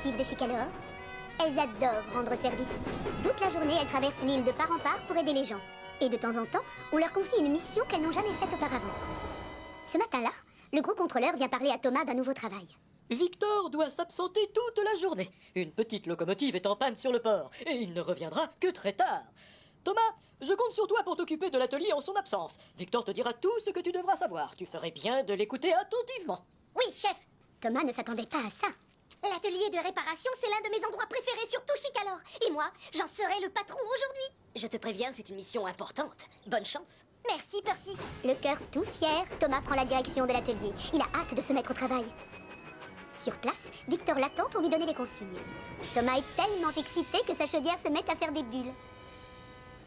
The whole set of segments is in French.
locomotives de Chicalor. Elles adorent rendre service. Toute la journée, elles traversent l'île de part en part pour aider les gens. Et de temps en temps, on leur confie une mission qu'elles n'ont jamais faite auparavant. Ce matin-là, le gros contrôleur vient parler à Thomas d'un nouveau travail. Victor doit s'absenter toute la journée. Une petite locomotive est en panne sur le port et il ne reviendra que très tard. Thomas, je compte sur toi pour t'occuper de l'atelier en son absence. Victor te dira tout ce que tu devras savoir. Tu ferais bien de l'écouter attentivement. Oui, chef. Thomas ne s'attendait pas à ça. L'atelier de réparation, c'est l'un de mes endroits préférés sur tout Chicalor. Et moi, j'en serai le patron aujourd'hui. Je te préviens, c'est une mission importante. Bonne chance. Merci, Percy. Le cœur tout fier, Thomas prend la direction de l'atelier. Il a hâte de se mettre au travail. Sur place, Victor l'attend pour lui donner les consignes. Thomas est tellement excité que sa chaudière se met à faire des bulles.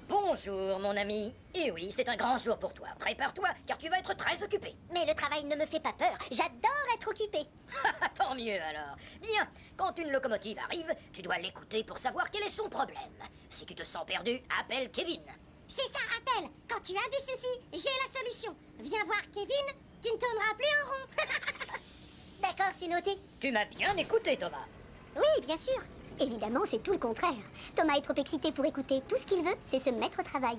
Bonjour, mon ami. Et oui, c'est un grand jour pour toi. Prépare-toi, car tu vas être très occupé. Mais le travail ne me fait pas peur. J'adore être occupée. Tant mieux alors. Bien, quand une locomotive arrive, tu dois l'écouter pour savoir quel est son problème. Si tu te sens perdu, appelle Kevin. C'est ça, appelle. Quand tu as des soucis, j'ai la solution. Viens voir Kevin, tu ne tourneras plus en rond. D'accord, c'est noté. Tu m'as bien écouté, Thomas. Oui, bien sûr. Évidemment, c'est tout le contraire. Thomas est trop excité pour écouter. Tout ce qu'il veut, c'est se mettre au travail.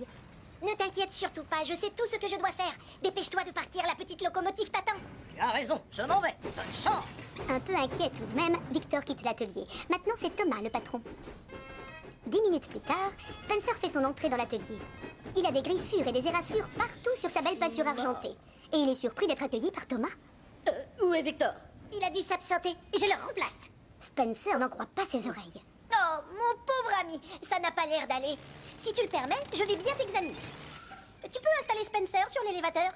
Ne t'inquiète surtout pas, je sais tout ce que je dois faire. Dépêche-toi de partir, la petite locomotive t'attend. Tu as raison, je m'en vais. Bonne chance. Un peu inquiet tout de même, Victor quitte l'atelier. Maintenant, c'est Thomas le patron. 10 minutes plus tard, Spencer fait son entrée dans l'atelier. Il a des griffures et des éraflures partout sur sa belle peinture argentée. Et il est surpris d'être accueilli par Thomas. Où est Victor? Il a dû s'absenter, je le remplace. Spencer n'en croit pas ses oreilles. Oh, mon pauvre ami, ça n'a pas l'air d'aller. Si tu le permets, je vais bien t'examiner. Tu peux installer Spencer sur l'élévateur?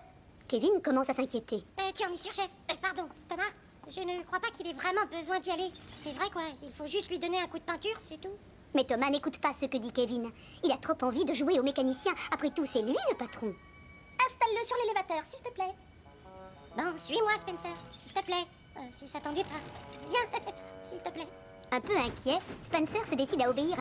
Kevin commence à s'inquiéter. Tu en es sûr, chef? Pardon, Thomas, je ne crois pas qu'il ait vraiment besoin d'y aller. C'est vrai, quoi, il faut juste lui donner un coup de peinture, c'est tout. Mais Thomas n'écoute pas ce que dit Kevin. Il a trop envie de jouer au mécanicien. Après tout, c'est lui le patron. Installe-le sur l'élévateur, s'il te plaît. Bon, suis-moi, Spencer, s'il te plaît. Si ça t'ennuie pas. Viens, s'il te plaît. Un peu inquiet, Spencer se décide à obéir